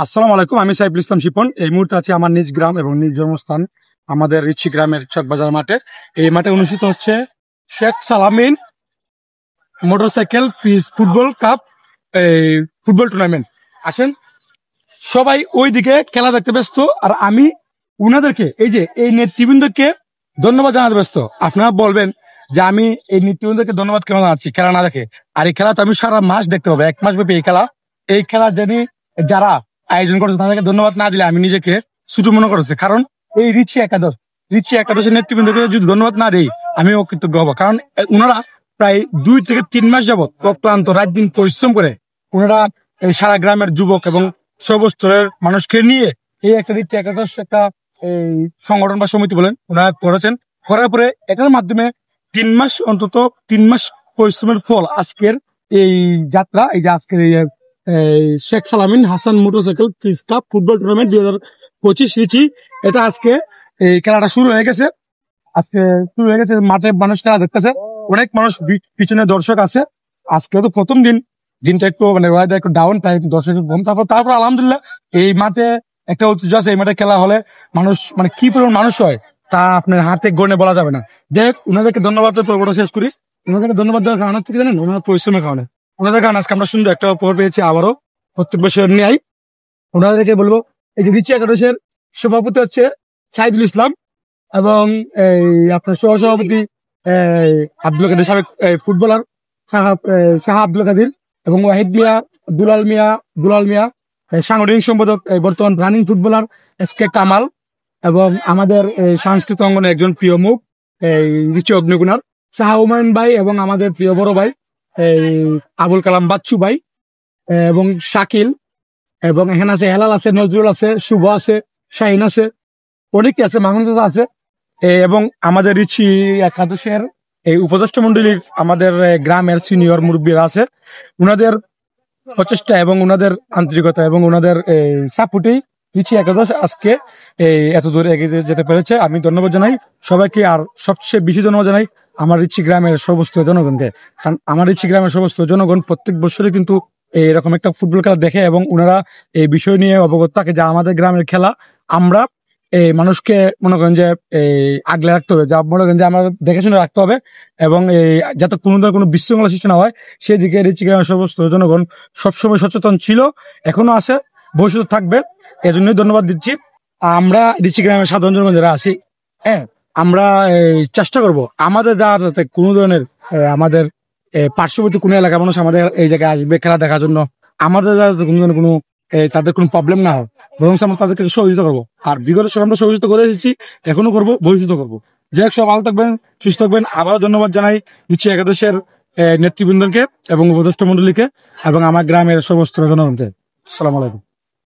আসসালামু আলাইকুম। আমি সাইফুল ইসলাম শিপন। এই মুহূর্তে আছি আমার নিজ গ্রাম এবং নিজ জন্মস্থান আমাদের রিচি গ্রামের চকবাজার মাঠে। এই মাঠে অনুষ্ঠিত হচ্ছে শেখ সালামিন মোটরসাইকেল ফিস ফুটবল কাপ এই ফুটবল টুর্নামেন্ট। আসেন, সবাই ওইদিকে খেলা দেখতে ব্যস্ত, আর আমি উনাদেরকে এই নেতৃবৃন্দকে ধন্যবাদ জানাতে ব্যস্ত। আপনারা বলবেন যে আমি এই নেতৃবৃন্দকে ধন্যবাদ কেন জানাচ্ছি, খেলা না দেখে। আর এই খেলা তো আমি সারা মাস দেখতে হবে, 1 মাস ব্যাপী এই খেলা যারা আয়োজন করছে তাদেরকে ধন্যবাদ না দিলে আমি নিজেকে ছোট মনে করছি। কারণ এই রিচি একাদশের নেতৃবৃন্দকে যদি ধন্যবাদ না দেই আমি অকৃতজ্ঞ হবো। কারণ ওনারা প্রায় 2 থেকে 3 মাস যাবত অক্লান্ত রাত দিন পরিশ্রম করে ওনারা এই সারা গ্রামের যুবক এবং সর্বস্তরের মানুষকে নিয়ে এই একটা রিচি একাদশ একটা এই সংগঠন বা সমিতি বলেন ওনারা করেছেন। করার পরে এটার মাধ্যমে 3 মাস অন্তত 3 মাস পরিশ্রমের ফল আজকের এই যাত্রা, এই যে আজকের এই শেখ সালামিন হাসান মোটরসাইকেল ফিস কাপ ফুটবল টুর্নামেন্ট 2025 রিচি। এটা আজকে এই খেলাটা শুরু হয়ে গেছে। মাঠে মানুষ খেলা দেখতেছে, অনেক মানুষ পিছনে দর্শক আছে। আজকে তো প্রথম দিনটা একটু মানে ওয়েদার একটু ডাউন, তাই দর্শক কম। তারপর আলহামদুলিল্লাহ এই মাঠে একটা ঐতিহ্য আছে। এই মাঠে খেলা হলে মানুষ মানে কি পরিমাণ মানুষ হয় তা আপনার হাতে গণে বলা যাবে না। যাই হোক, ওনাদেরকে ধন্যবাদ পর্বটা শেষ করি। ওনাদেরকে ধন্যবাদ দেওয়ার কারণ হচ্ছে কি জানেন, ওনার পরিশ্রমের কারণে। ওনাদের কারণে আজকে আমরা সুন্দর একটা উপহার পেয়েছি আবারও প্রত্যেক বছর ন্যায়। ওনাদেরকে বলবো, এই যে রিচি একাদশের সভাপতি হচ্ছে সাইদুল ইসলাম এবং এই আপনার সহসভাপতি আব্দুল কাদের, সাবেক ফুটবলার শাহ আব্দুল কাদের, এবং ওয়াহিদ মিয়া, দুলাল মিয়া সাংগঠনিক সম্পাদক, বর্তমান রানিং ফুটবলার SK কামাল, এবং আমাদের সাংস্কৃতিক অঙ্গনে একজন প্রিয় মুখ এই রিচি অগ্নিগুণার শাহ হুমায়ুন ভাই, এবং আমাদের প্রিয় বড় ভাই এই আবুল কালাম বাচ্চু ভাই, এবং শাকিল, এবং এখানে আছে হেলাল আছে, নজরুল আছে, শুভ আছে, শাহিন আছে, অনেকে আছে, মাহমুদ আছে। এবং আমাদের রিচি একাদশের এই উপদেষ্টা মন্ডলীর আমাদের গ্রামের সিনিয়র মুরব্বীরা আছে। উনাদের প্রচেষ্টা এবং উনাদের আন্তরিকতা এবং উনাদের সাপোর্টেই রিচি একাদশ আজকে এত দূরে এগিয়ে যেতে পেরেছে। আমি ধন্যবাদ জানাই সবাইকে, আর সবচেয়ে বেশি ধন্যবাদ জানাই আমার রিচি গ্রামের সমস্ত জনগণকে। কারণ আমার রিচি গ্রামের সমস্ত জনগণ প্রত্যেক বছরই কিন্তু এরকম একটা ফুটবল খেলা দেখে, এবং ওনারা এই বিষয় নিয়ে অবগত থাকে যে আমাদের গ্রামের খেলা আমরা এই মানুষকে মনে করেন যে আগলে রাখতে হবে, যা মনে করেন যে আমরা দেখে শুনে রাখতে হবে, এবং যাতে কোনো বিশৃঙ্খলা সৃষ্টি না হয় সেদিকে রিচি গ্রামের সমস্ত জনগণ সবসময় সচেতন ছিল, এখনো আছে, ভবিষ্যতে থাকবে। এজন্যই ধন্যবাদ দিচ্ছি। আমরা রিচি গ্রামের সাধারণ জনগণ যারা আছি, আমরা চেষ্টা করব আমাদের দ্বারা যাতে কোনো ধরনের আমাদের পার্শ্ববর্তী কোনো এলাকার মানুষ আমাদের এই জায়গায় আসবে খেলা দেখার জন্য, আমাদের দ্বারা কোনো ধরনের তাদের কোনো প্রবলেম না হয়, বরং আমরা তাদেরকে সহযোগিতা করবো। আর বিগত সময় আমরা সহযোগিতা করে এসেছি, এখনো করবো, ভবিষ্যতে করবো। যে সব ভালো থাকবেন, সুস্থ থাকবেন। আবারও ধন্যবাদ জানাই রিচি একাদশের নেতৃবৃন্দকে এবং উপদেষ্টা মন্ডলীকে এবং আমার গ্রামের সমস্ত জনগণকে। আসসালামু আলাইকুম।